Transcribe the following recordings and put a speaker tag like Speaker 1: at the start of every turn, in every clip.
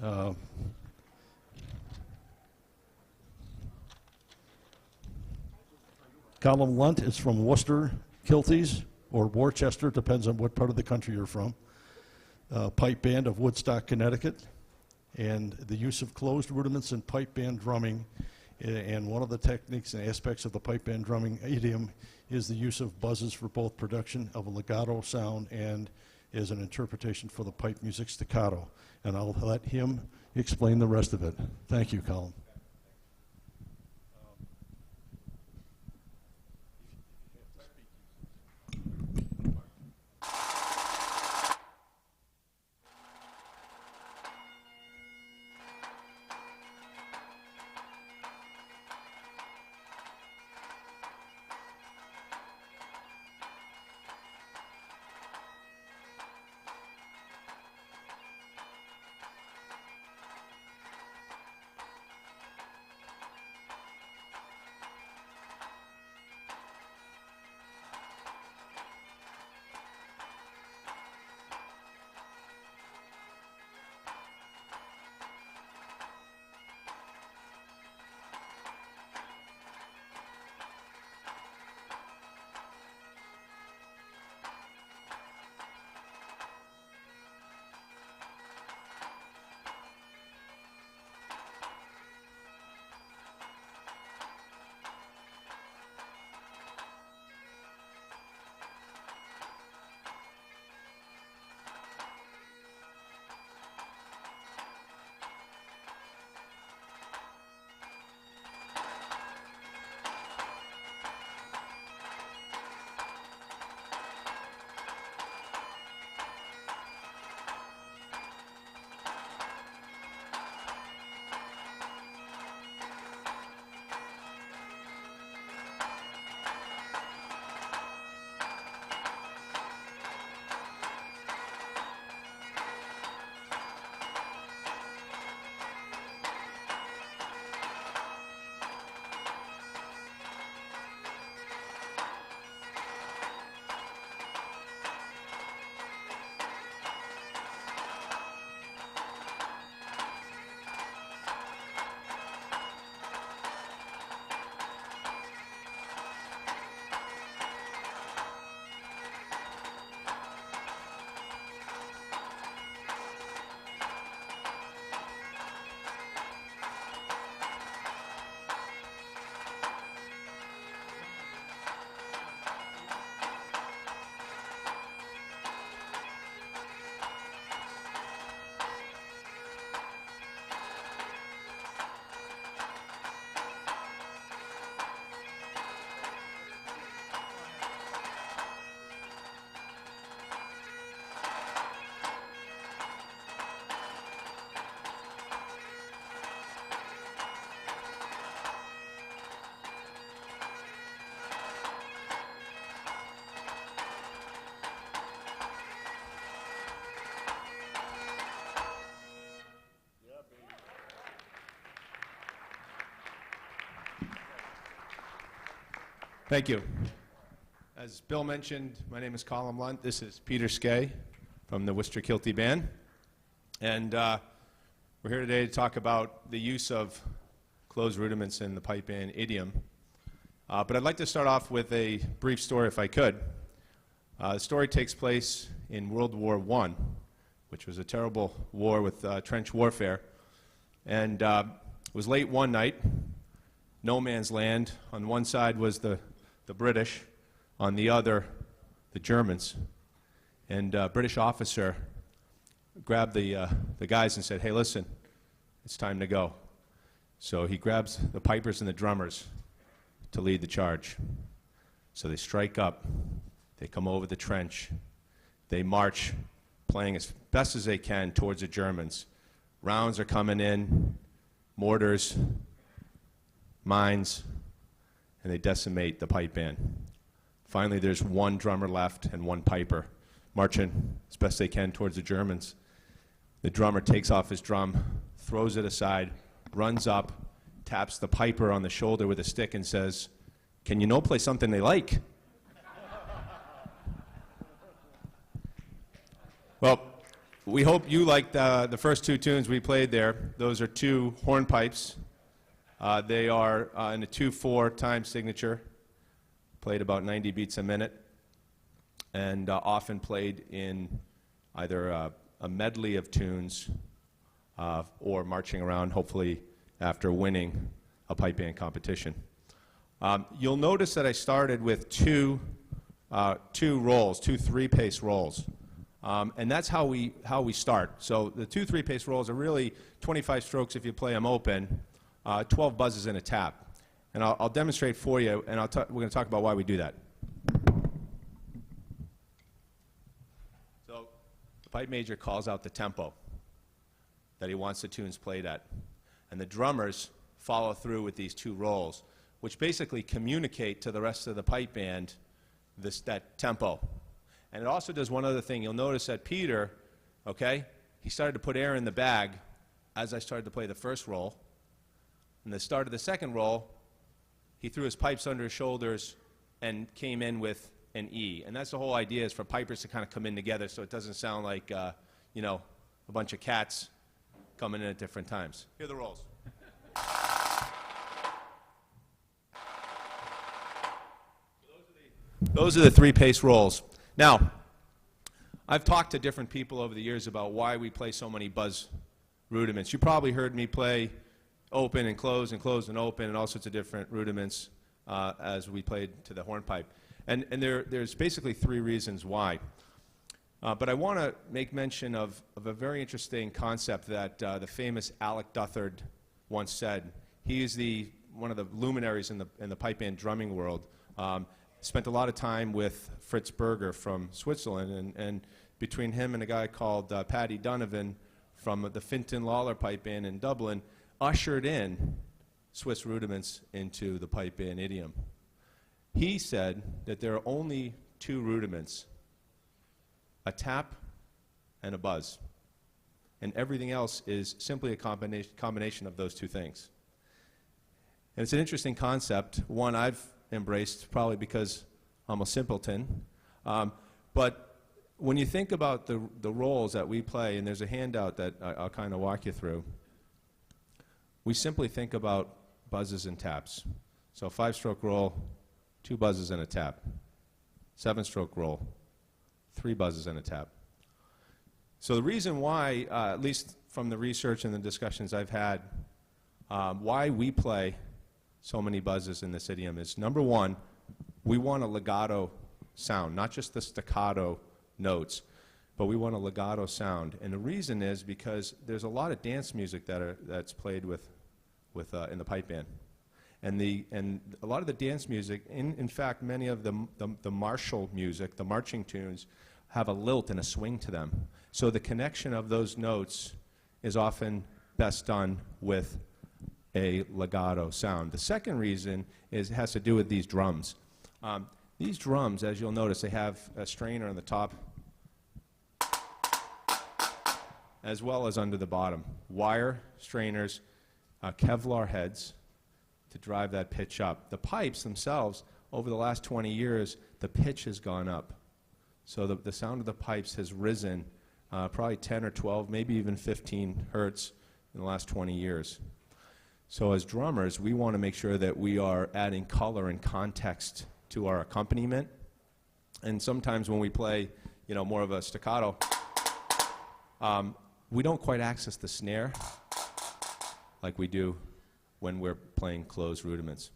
Speaker 1: Colum Lundt is from Worcester Kilties, or Worcester, depends on what part of the country you're from. Pipe band of Woodstock, Connecticut, and the use of closed rudiments in pipe band drumming. And one of the techniques and aspects of the pipe band drumming idiom is the use of buzzes for both production of a legato sound and as an interpretation for the pipe music staccato. And I'll let him explain the rest of it. Thank you, Colin.
Speaker 2: Thank you. As Bill mentioned, my name is Colum Lundt. This is Peter Skay from the Worcester Kiltie Band. And we're here today to talk about the use of closed rudiments in the pipe band idiom. But I'd like to start off with a brief story, if I could. The story takes place in World War I, which was a terrible war with trench warfare. And it was late one night, no man's land. On one side was the British, on the other, the Germans. And a British officer grabbed the guys and said, "Hey, listen, it's time to go." So he grabs the pipers and the drummers to lead the charge. So they strike up, they come over the trench, they march, playing as best as they can towards the Germans. Rounds are coming in, mortars, mines, and they decimate the pipe band. Finally, there's one drummer left and one piper, marching as best they can towards the Germans. The drummer takes off his drum, throws it aside, runs up, taps the piper on the shoulder with a stick and says, "Can you no play something they like?" Well, we hope you liked the first two tunes we played there. Those are two hornpipes. They are in a 2/4 time signature, played about 90 beats a minute, and often played in either a medley of tunes or marching around, hopefully after winning a pipe band competition. You'll notice that I started with two rolls, two 3-pace rolls. And that's how we start. So the two 3-pace rolls are really 25 strokes if you play them open, 12 buzzes and a tap. And I'll demonstrate for you, and we're going to talk about why we do that. So the pipe major calls out the tempo that he wants the tunes played at. And the drummers follow through with these two rolls, which basically communicate to the rest of the pipe band that tempo. And it also does one other thing. You'll notice that Peter, okay, he started to put air in the bag as I started to play the first roll. And the start of the second roll, he threw his pipes under his shoulders and came in with an E. And that's the whole idea, is for pipers to kind of come in together so it doesn't sound like, you know, a bunch of cats coming in at different times. Here are the rolls. Those are the 3-pace rolls. Now, I've talked to different people over the years about why we play so many buzz rudiments. You probably heard me play open and close and close and open and all sorts of different rudiments as we played to the hornpipe. And there's basically 3 reasons why. But I want to make mention of a very interesting concept that the famous Alec Duthard once said. He is one of the luminaries in the pipe band drumming world. Spent a lot of time with Fritz Berger from Switzerland, and between him and a guy called Paddy Donovan from the Finton Lawler pipe band in Dublin, ushered in Swiss rudiments into the pipe band idiom. He said that there are only 2 rudiments, a tap and a buzz, and everything else is simply a combination of those 2 things. And it's an interesting concept, one I've embraced probably because I'm a simpleton. But when you think about the roles that we play, and there's a handout that I'll kind of walk you through, we simply think about buzzes and taps. So 5-stroke roll, 2 buzzes and a tap. 7-stroke roll, 3 buzzes and a tap. So the reason why, at least from the research and the discussions I've had, why we play so many buzzes in this idiom is, number one, we want a legato sound, not just the staccato notes, but we want a legato sound. And the reason is because there's a lot of dance music that's played in the pipe band. And a lot of the dance music, in fact, many of the martial music, the marching tunes, have a lilt and a swing to them. So the connection of those notes is often best done with a legato sound. The second reason has to do with these drums. These drums, as you'll notice, they have a strainer on the top as well as under the bottom. Wire strainers, Kevlar heads to drive that pitch up. The pipes themselves, over the last 20 years, the pitch has gone up. So the sound of the pipes has risen probably 10 or 12, maybe even 15 hertz in the last 20 years. So as drummers, we want to make sure that we are adding color and context to our accompaniment. And sometimes when we play, you know, more of a staccato, we don't quite access the snare like we do when we're playing closed rudiments.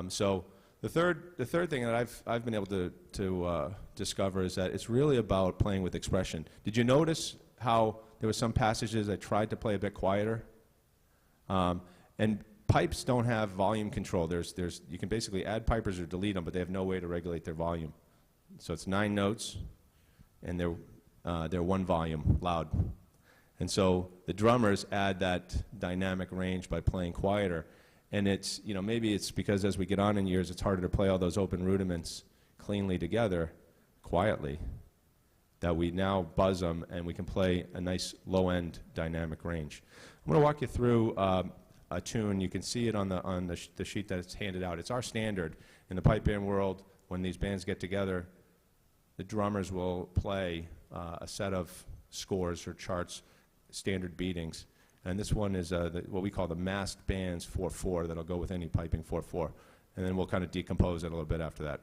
Speaker 2: So the third thing that I've been able to discover is that it's really about playing with expression. Did you notice how there were some passages I tried to play a bit quieter? And pipes don't have volume control. You can basically add pipers or delete them, but they have no way to regulate their volume. So it's 9 notes, and they're 1 volume, loud. And so the drummers add that dynamic range by playing quieter. And it's, you know, maybe it's because as we get on in years, it's harder to play all those open rudiments cleanly together, quietly, that we now buzz them and we can play a nice low-end dynamic range. I'm going to walk you through a tune. You can see it on the sheet that's handed out. It's our standard. In the pipe band world, when these bands get together, the drummers will play a set of scores or charts standard beatings. And this one is what we call the masked bands 4/4 that'll go with any piping 4/4. And then we'll kind of decompose it a little bit after that.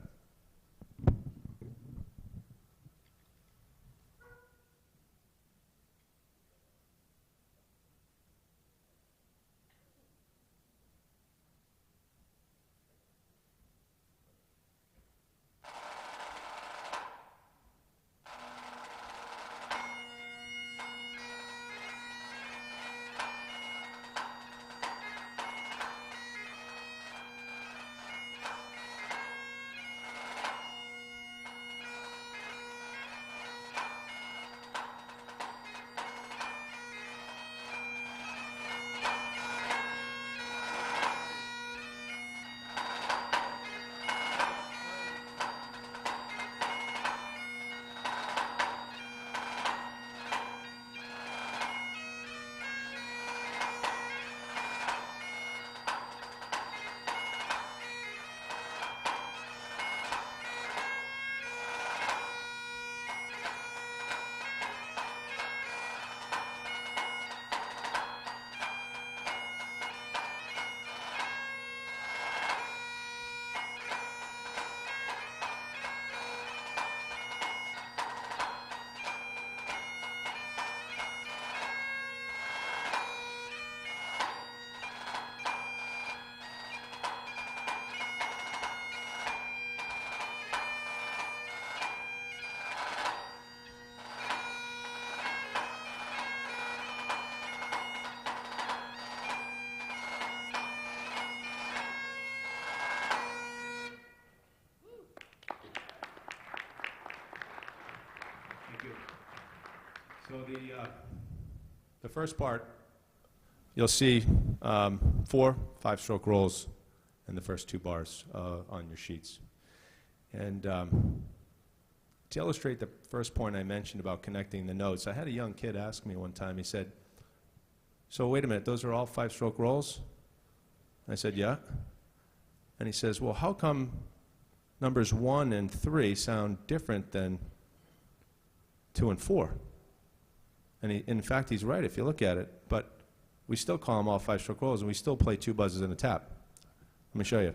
Speaker 2: So the first part, you'll see 4 5-stroke rolls in the first 2 bars on your sheets. And to illustrate the first point I mentioned about connecting the notes, I had a young kid ask me one time, he said, "So wait a minute, those are all 5-stroke rolls?" I said, "Yeah." And he says, "Well, how come numbers 1 and 3 sound different than 2 and 4? And in fact, he's right if you look at it, but we still call them all 5-stroke rolls, and we still play 2 buzzes and a tap. Let me show you.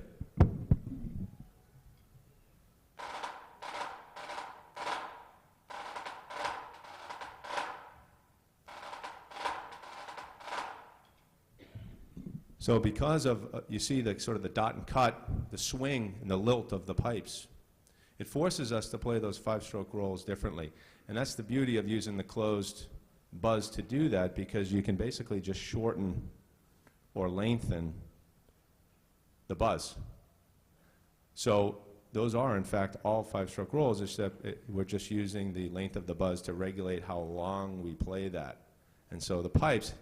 Speaker 2: So because of, you see the sort of the dot and cut, the swing and the lilt of the pipes, it forces us to play those 5-stroke rolls differently. And that's the beauty of using the closed buzz to do that, because you can basically just shorten or lengthen the buzz. So those are, in fact, all 5-stroke rolls, except we're just using the length of the buzz to regulate how long we play that. And so the pipes,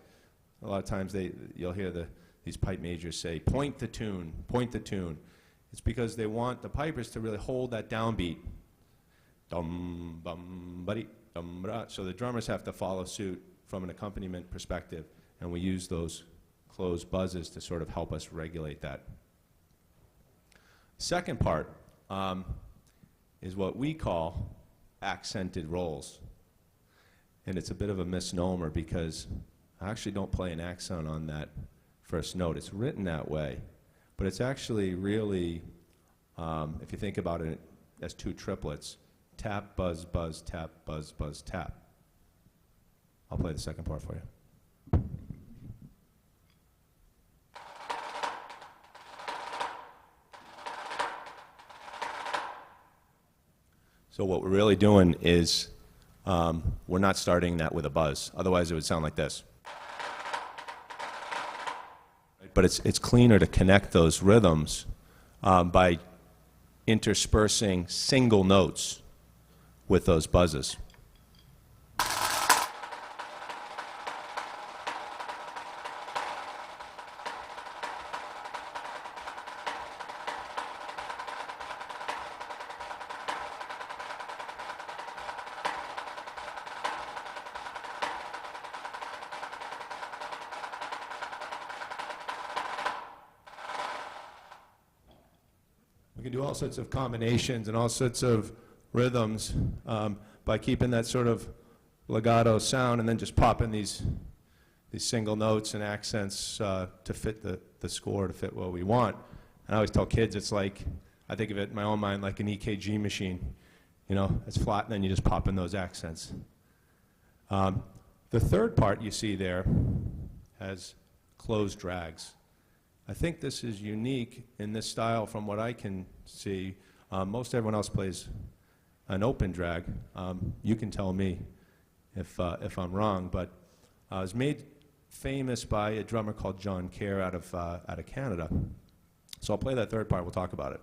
Speaker 2: a lot of times you'll hear these pipe majors say, "Point the tune, point the tune." It's because they want the pipers to really hold that downbeat. Dum, bum, buddy, dum, bra. So the drummers have to follow suit from an accompaniment perspective, and we use those closed buzzes to sort of help us regulate that. Second part is what we call accented rolls. And it's a bit of a misnomer, because I actually don't play an accent on that first note. It's written that way, but it's actually really, if you think about it as 2 triplets, tap, buzz, buzz, tap, buzz, buzz, tap. I'll play the second part for you. So what we're really doing is we're not starting that with a buzz. Otherwise, it would sound like this. But it's cleaner to connect those rhythms by interspersing single notes with those buzzes. We can do all sorts of combinations and all sorts of rhythms by keeping that sort of legato sound, and then just pop in these single notes and accents to fit the score, to fit what we want. And I always tell kids, it's like, I think of it in my own mind like an EKG machine. You know, it's flat, and then you just pop in those accents. The third part you see there has closed drags. I think this is unique in this style from what I can see. Most everyone else plays an open drag. You can tell me if I'm wrong, but it was made famous by a drummer called John Kerr out of Canada. So I'll play that third part. We'll talk about it.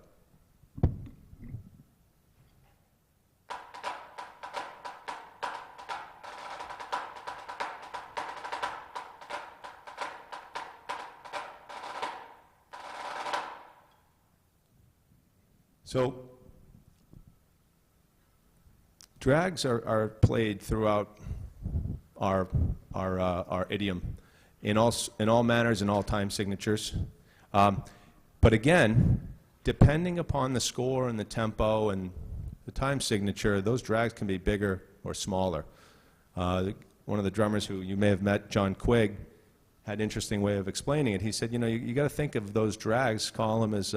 Speaker 2: So drags are played throughout our idiom in all manners and all time signatures. But again, depending upon the score and the tempo and the time signature, those drags can be bigger or smaller. One of the drummers who you may have met, John Quigg, had an interesting way of explaining it. He said, you know, you got to think of those drags, column as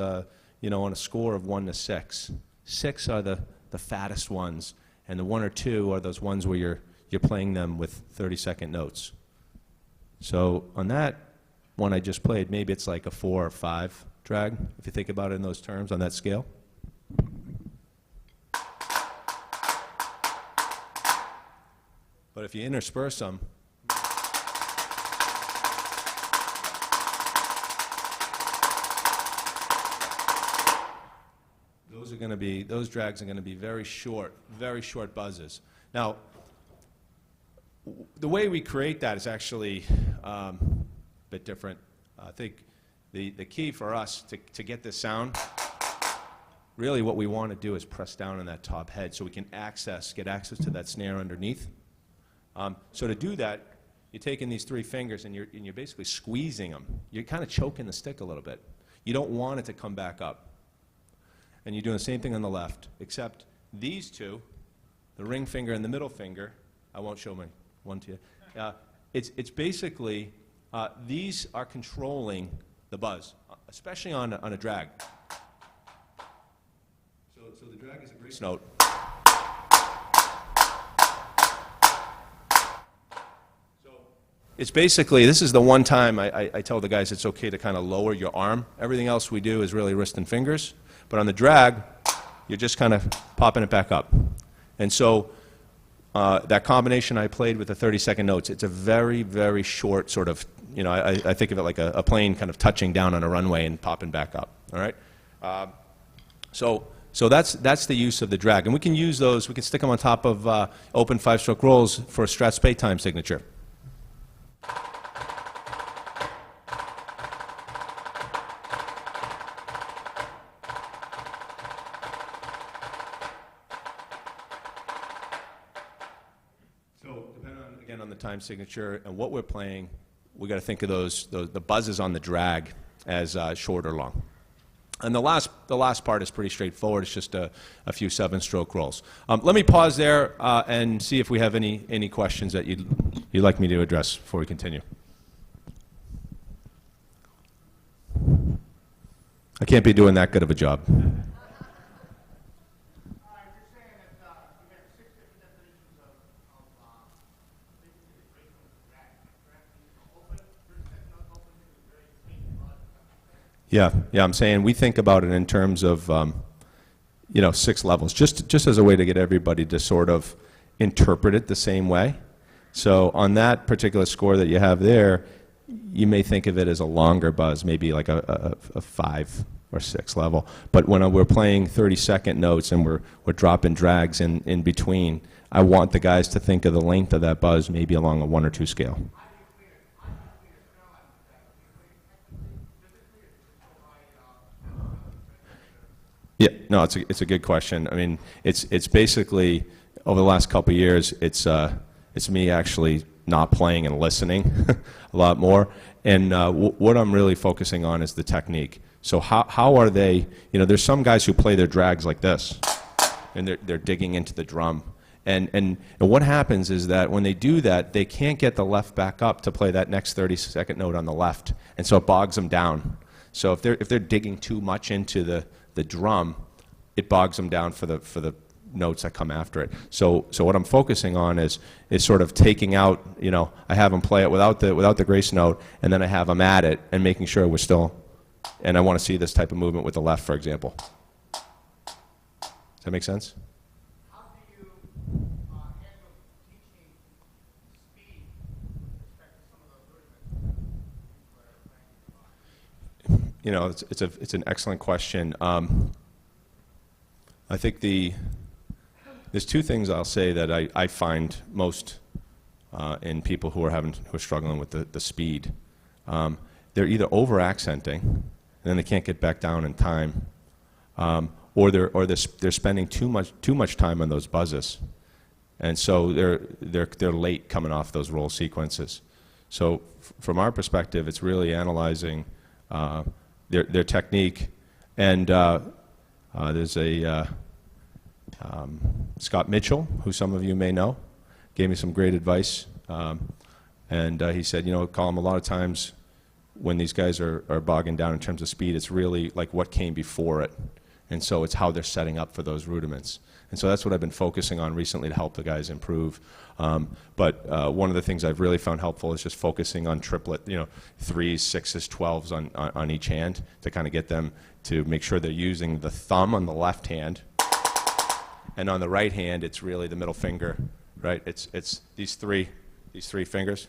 Speaker 2: you know, on a score of 1 to 6. 6 are the fattest ones, and the 1 or 2 are those ones where you're playing them with 30-second notes. So on that one I just played, maybe it's like a 4 or 5 drag, if you think about it in those terms on that scale. But if you intersperse them, those drags are going to be very short buzzes. Now, the way we create that is actually a bit different. I think the key for us to get this sound, really what we want to do is press down on that top head so we can get access to that snare underneath. So to do that, you're taking these 3 fingers and you're basically squeezing them. You're kind of choking the stick a little bit. You don't want it to come back up. And you're doing the same thing on the left, except these 2, the ring finger and the middle finger, I won't show my one to you. It's basically, these are controlling the buzz, especially on a drag. So the drag is a grace note. So it's basically, this is the one time I tell the guys it's okay to kind of lower your arm. Everything else we do is really wrist and fingers. But on the drag, you're just kind of popping it back up. And so that combination I played with the 30-second notes, it's a very, very short sort of, you know, I think of it like a plane kind of touching down on a runway and popping back up, all right? So that's the use of the drag. And we can use those, we can stick them on top of open 5-stroke rolls for a strat spade time signature. On the time signature and what we're playing, we got to think of the buzzes on the drag as short or long. And the last part is pretty straightforward. It's just a few 7-stroke rolls. Let me pause there and see if we have any questions that you'd like me to address before we continue. I can't be doing that good of a job. Yeah, I'm saying we think about it in terms of, you know, 6 levels, just as a way to get everybody to sort of interpret it the same way. So on that particular score that you have there, you may think of it as a longer buzz, maybe like a 5 or 6 level. But when we're playing 30-second notes and we're dropping drags in between, I want the guys to think of the length of that buzz maybe along a 1 or 2 scale. Yeah, no, it's a good question. I mean, it's basically over the last couple of years, it's me actually not playing and listening a lot more. And what I'm really focusing on is the technique. So how are they? You know, there's some guys who play their drags like this, and they're digging into the drum. And what happens is that when they do that, they can't get the left back up to play that next 30-second note on the left, and so it bogs them down. So if they're digging too much into the drum, it bogs them down for the notes that come after it. So what I'm focusing on is sort of taking out, I have them play it without the grace note, and then I have them at it and making sure we're still, and I want to see this type of movement with the left, for example. Does that make sense?
Speaker 3: How do you handle teaching speed with respect to some of those rudiments?
Speaker 2: It's an excellent question. I think there's two things I'll say that I find most in people who are struggling with the speed. They're either over accenting, and then they can't get back down in time, or they're spending too much time on those buzzes, and so they're late coming off those roll sequences. So from our perspective, it's really analyzing their technique, and there's a Scott Mitchell, who some of you may know, gave me some great advice, and he said, Colum, a lot of times when these guys are bogging down in terms of speed, it's really like what came before it, and so it's how they're setting up for those rudiments. And so that's what I've been focusing on recently to help the guys improve. But one of the things I've really found helpful is just focusing on triplet, 3s, 6s, 12s on each hand to kind of get them to make sure they're using the thumb on the left hand, and on the right hand, it's really the middle finger, right? It's these three fingers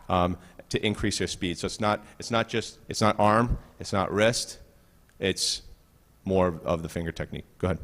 Speaker 2: to increase their speed. So it's not arm, it's not wrist, it's more of the finger technique. Go ahead.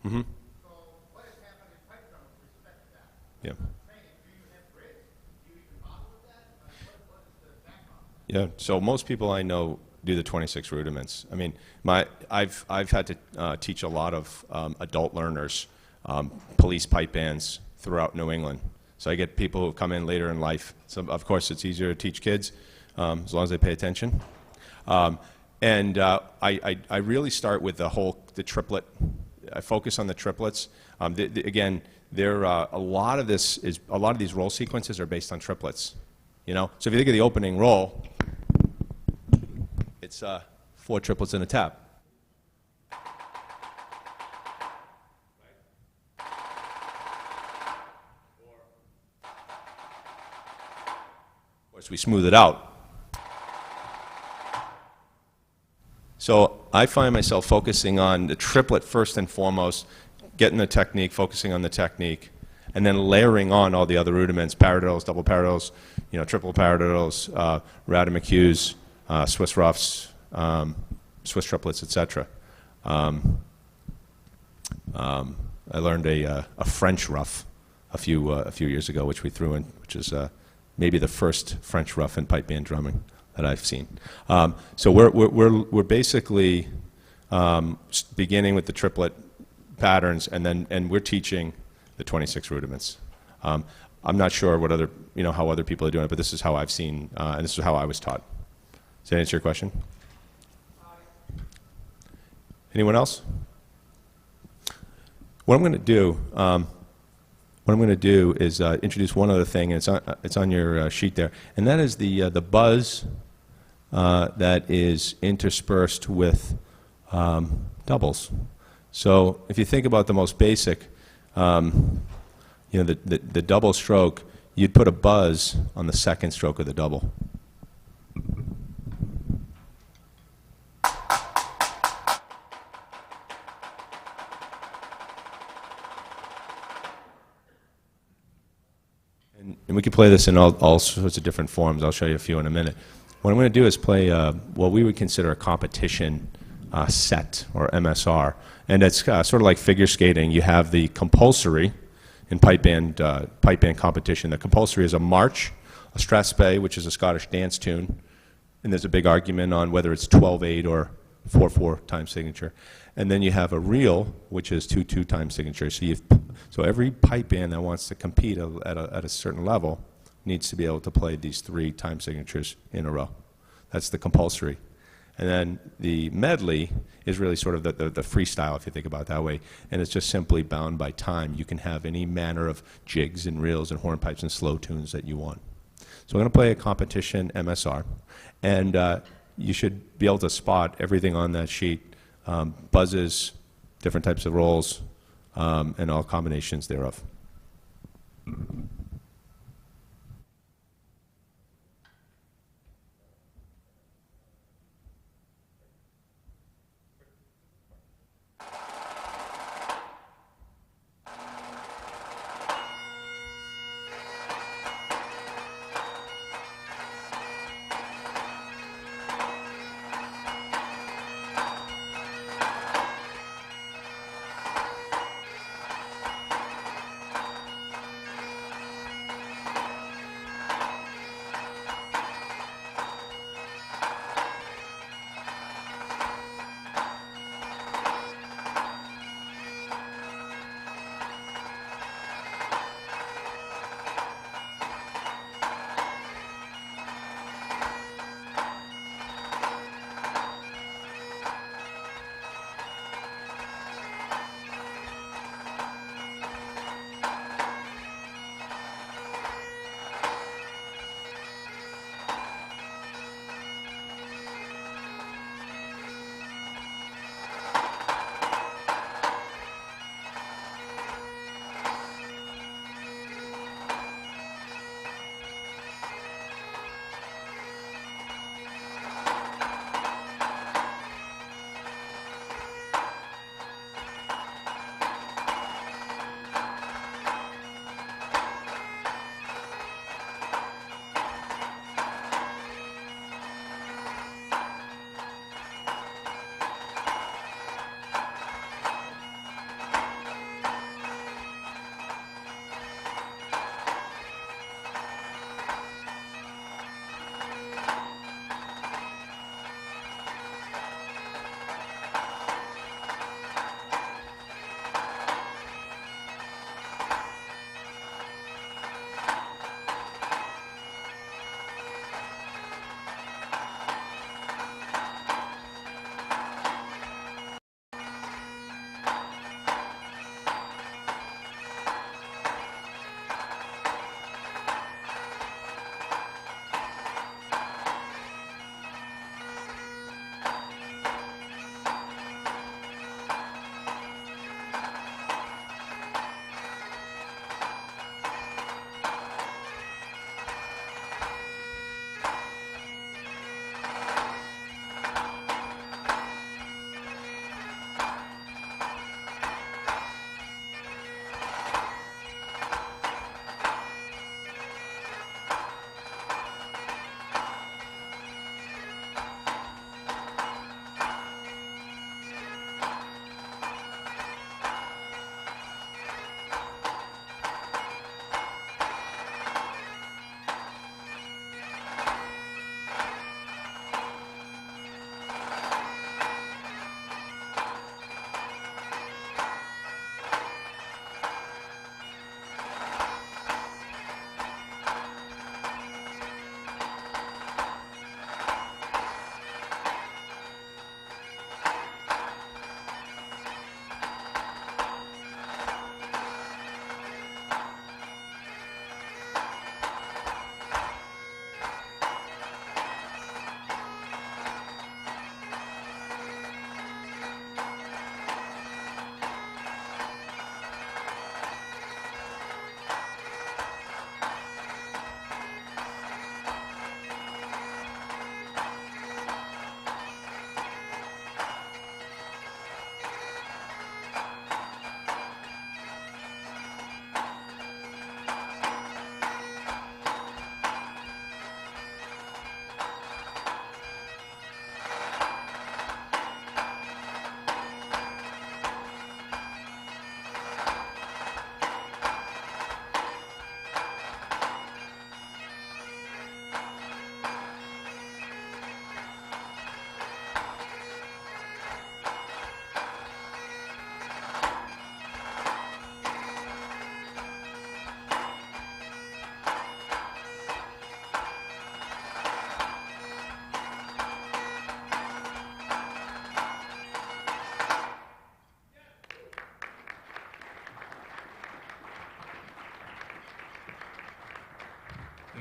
Speaker 2: Mm-hmm.
Speaker 3: So what has happened in pipe drum with respect to that?
Speaker 2: Yeah.
Speaker 3: Training, do you have grids? Do you even bother with that? What is the background?
Speaker 2: Yeah. So most people I know do the 26 rudiments. I mean, I've had to teach a lot of adult learners, police pipe bands throughout New England. So I get people who come in later in life. So of course it's easier to teach kids as long as they pay attention. And I really start with the triplet. I focus on the triplets. Again, a lot of these roll sequences are based on triplets. So if you think of the opening roll, it's 4 triplets in a tap. Of course, we smooth it out. So I find myself focusing on the triplet first and foremost, getting the technique, focusing on the technique, and then layering on all the other rudiments, paradiddles, double paradiddles, triple paradiddles, Radimacus, Swiss roughs, Swiss triplets, etc. I learned a French rough a few years ago, which we threw in, which is maybe the first French rough in pipe band drumming that I've seen. So we're basically beginning with the triplet patterns, and we're teaching the 26 rudiments. I'm not sure what how other people are doing it, but this is how I've seen, and this is how I was taught. Does that answer your question? Anyone else? What I'm going to do is introduce one other thing, and it's on your sheet there, and that is the buzz that is interspersed with doubles. So if you think about the most basic, the double stroke, you'd put a buzz on the second stroke of the double. And we can play this in all sorts of different forms. I'll show you a few in a minute. What I'm going to do is play what we would consider a competition set, or MSR. And it's sort of like figure skating. You have the compulsory in pipe band competition. The compulsory is a march, a strathspey, which is a Scottish dance tune. And there's a big argument on whether it's 12/8 or 4/4 time signature. And then you have a reel, which is 2/2 time signature. So every pipe band that wants to compete at a certain level needs to be able to play these 3 time signatures in a row. That's the compulsory. And then the medley is really sort of the freestyle, if you think about it that way. And it's just simply bound by time. You can have any manner of jigs and reels and hornpipes and slow tunes that you want. So we're going to play a competition MSR. And you should be able to spot everything on that sheet, buzzes, different types of rolls, and all combinations thereof.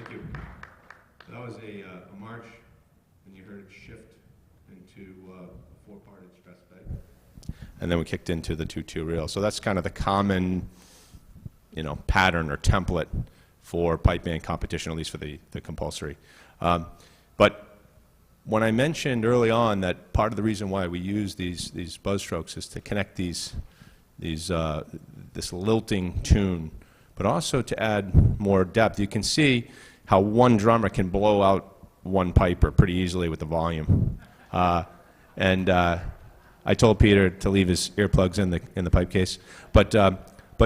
Speaker 2: Thank you. That was a march, and you heard it shift into a four-parted stress bed. And then we kicked into the 2-2 reel. So that's kind of the common, pattern or template for pipe band competition, at least for the compulsory. But when I mentioned early on that part of the reason why we use these buzz strokes is to connect this lilting tune, but also to add more depth. You can see how one drummer can blow out one piper pretty easily with the volume. And I told Peter to leave his earplugs in the pipe case, but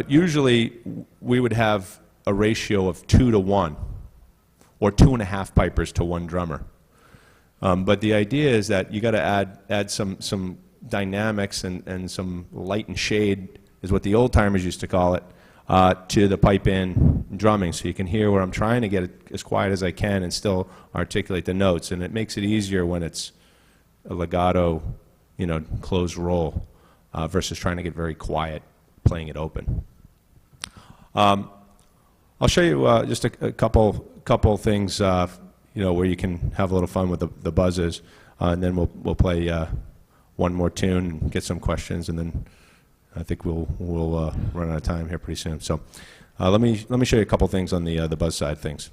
Speaker 2: usually we would have a ratio of 2 to 1, or 2.5 pipers to one drummer. But the idea is that you got to add some dynamics and some light and shade, is what the old timers used to call it, to the pipe band drumming, so you can hear where I'm trying to get it as quiet as I can and still articulate the notes. And it makes it easier when it's a legato, closed roll, versus trying to get very quiet playing it open. I'll show you just a couple things, where you can have a little fun with the buzzes, and then we'll play one more tune and get some questions, and then I think we'll run out of time here pretty soon. So let me show you a couple things on the buzz side of things.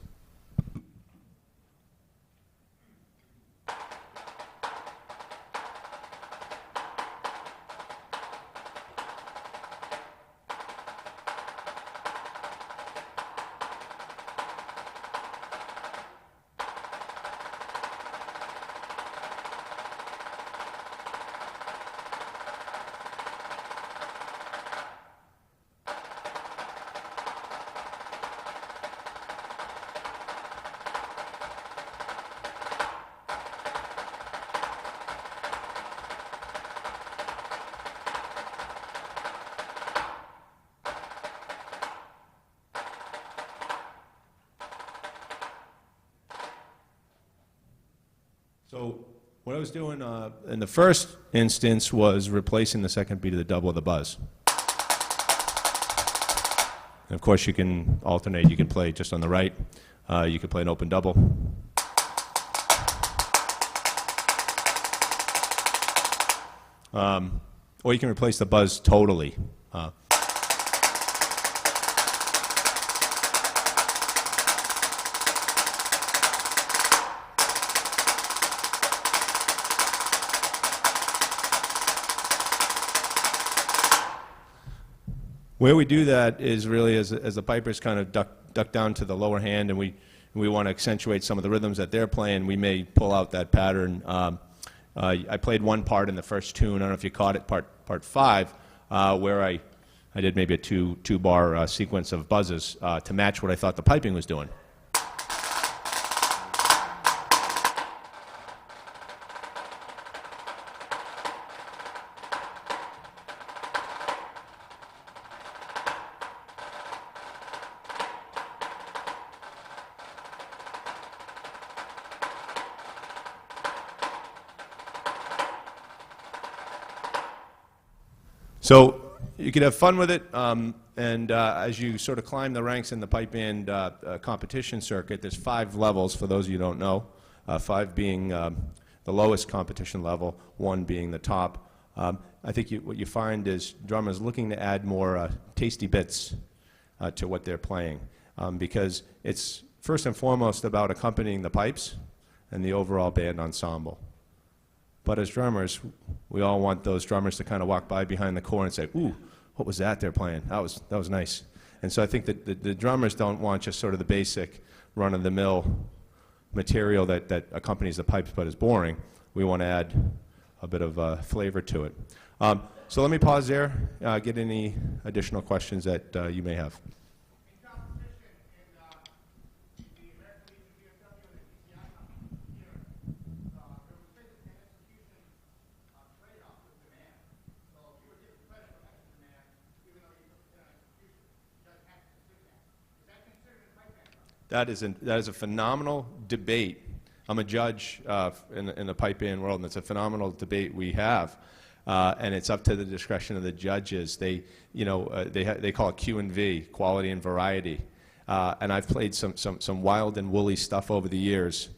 Speaker 2: So what I was doing in the first instance was replacing the second beat of the double of the buzz. And of course you can alternate. You can play just on the right. You can play an open double. Or you can replace the buzz totally. Where we do that is really as the pipers kind of duck down to the lower hand, and we want to accentuate some of the rhythms that they're playing, we may pull out that pattern. I played one part in the first tune. I don't know if you caught it, part 5, where I did maybe a two-bar sequence of buzzes to match what I thought the piping was doing. So you can have fun with it, and as you sort of climb the ranks in the pipe band competition circuit, there's 5 levels, for those of you who don't know, 5 being the lowest competition level, 1 being the top. I think what you find is drummers looking to add more tasty bits to what they're playing, because it's first and foremost about accompanying the pipes and the overall band ensemble. But as drummers, we all want those drummers to kind of walk by behind the corps and say, "Ooh, what was that they're playing? That was nice." And so I think that the drummers don't want just sort of the basic run-of-the-mill material that accompanies the pipes but is boring. We want to add a bit of flavor to it. So let me pause there, get any additional questions that you may have. That is a phenomenal debate. I'm a judge in the pipe band world, and it's a phenomenal debate we have, and it's up to the discretion of the judges. They call it Q and V, quality and variety. And I've played some wild and woolly stuff over the years,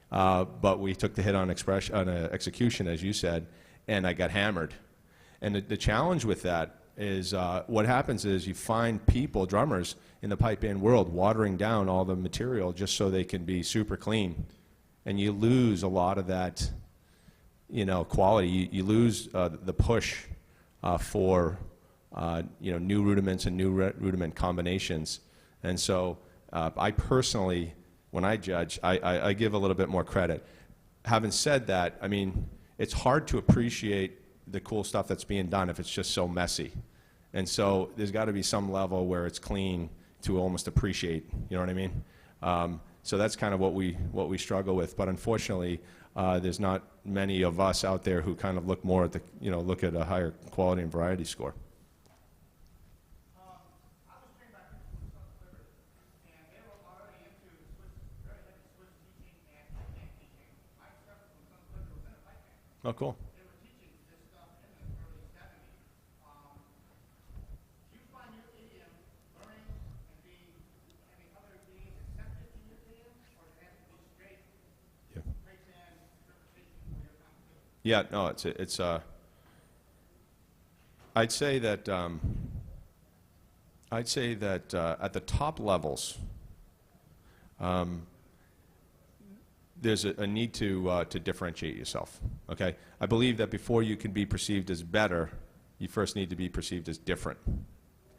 Speaker 2: but we took the hit on execution, as you said, and I got hammered. And the challenge with that is what happens is you find people, drummers, in the pipe band world watering down all the material just so they can be super clean. And you lose a lot of that, quality. You lose the push for, new rudiments and new rudiment combinations. And so I personally, when I judge, I give a little bit more credit. Having said that, I mean, it's hard to appreciate the cool stuff that's being done if it's just so messy. And so there's got to be some level where it's clean to almost appreciate, you know what I mean? So that's kind of what we struggle with. But unfortunately, there's not many of us out there who kind of look more at the, look at a higher quality and variety score.
Speaker 3: I was trained by people from South Liberty, and they were already into Swiss, very heavy Swiss teaching and pipe band teaching. My instructor from South Liberty was in a pipe band.
Speaker 2: Oh, cool.
Speaker 3: They were teaching this stuff in the early 70s. Do you find your idiom learning and having other idioms accepted in your idiom, or does it have to be straight band interpretation for your competition?
Speaker 2: Yeah, no, it's I'd say that at the top levels, there's a need to differentiate yourself. Okay, I believe that before you can be perceived as better, you first need to be perceived as different.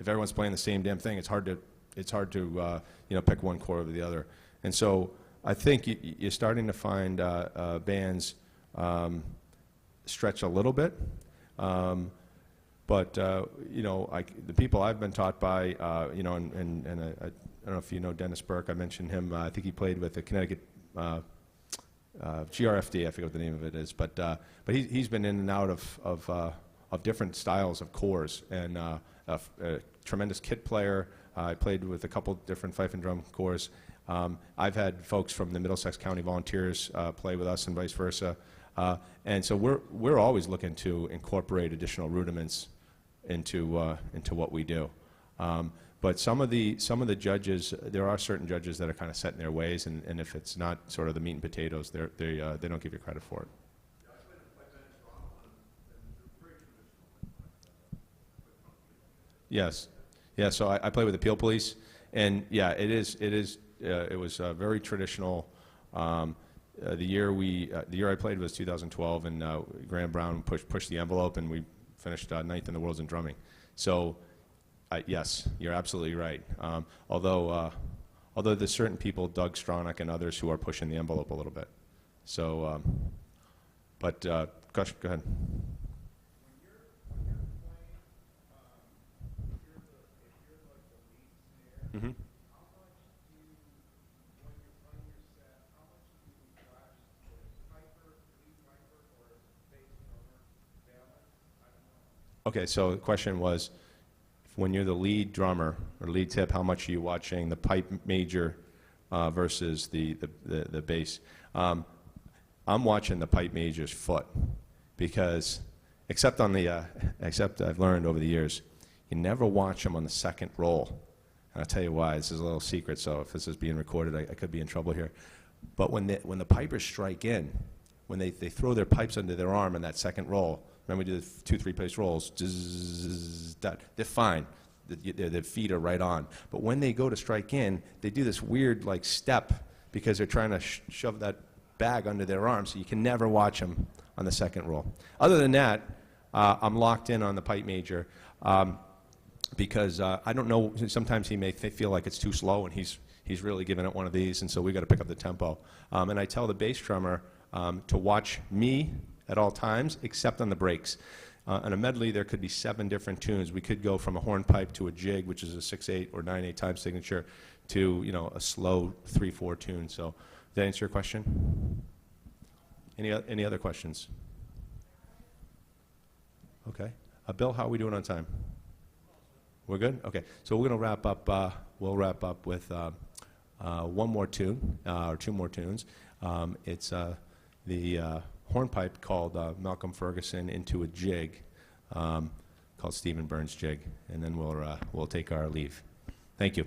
Speaker 2: If everyone's playing the same damn thing, it's hard to pick one chord over the other. And so I think you're starting to find bands stretch a little bit. But the people I've been taught by, and I don't know if you know Dennis Burke. I mentioned him. I think he played with the Connecticut GRFD. I forget what the name of it is, but he's been in and out of different styles of cores, and a tremendous kit player. I played with a couple different fife and drum cores. I've had folks from the Middlesex County Volunteers play with us, and vice versa. And so we're always looking to incorporate additional rudiments into what we do. But some of the judges, there are certain judges that are kind of set in their ways, and if it's not sort of the meat and potatoes, they don't give you credit for it. Yes, yeah. So I play with the Peel Police, and yeah, it was very traditional. The year I played was 2012, and Graham Brown pushed the envelope, and we finished 9th in the world in drumming. So, yes, you're absolutely right. Although there's certain people, Doug Stronach and others, who are pushing the envelope a little bit. So, gosh, go ahead. Mm-hmm. Okay, so the question was, when you're the lead drummer or lead tip, how much are you watching the pipe major versus the bass? I'm watching the pipe major's foot, because except I've learned over the years, you never watch them on the second roll. And I'll tell you why. This is a little secret, so if this is being recorded, I could be in trouble here. But when the pipers strike in, when they throw their pipes under their arm in that second roll, remember we do the 2-3 place rolls, they're fine. Their feet are right on. But when they go to strike in, they do this weird like step, because they're trying to shove that bag under their arm, so you can never watch them on the second roll. Other than that, I'm locked in on the pipe major, because I don't know, sometimes he may feel like it's too slow, and he's really giving it one of these, and so we got to pick up the tempo. And I tell the bass drummer to watch me at all times, except on the breaks. On a medley, there could be 7 different tunes. We could go from a hornpipe to a jig, which is a 6/8 or 9/8 time signature, to a slow 3/4 tune. So, did that answer your question? Any other questions? Okay, Bill, how are we doing on time? We're good. Okay, so we're going to wrap up. We'll wrap up with one more tune or 2 more tunes. It's the hornpipe called Malcolm Ferguson into a jig called Stephen Burns Jig, and then we'll take our leave. Thank you.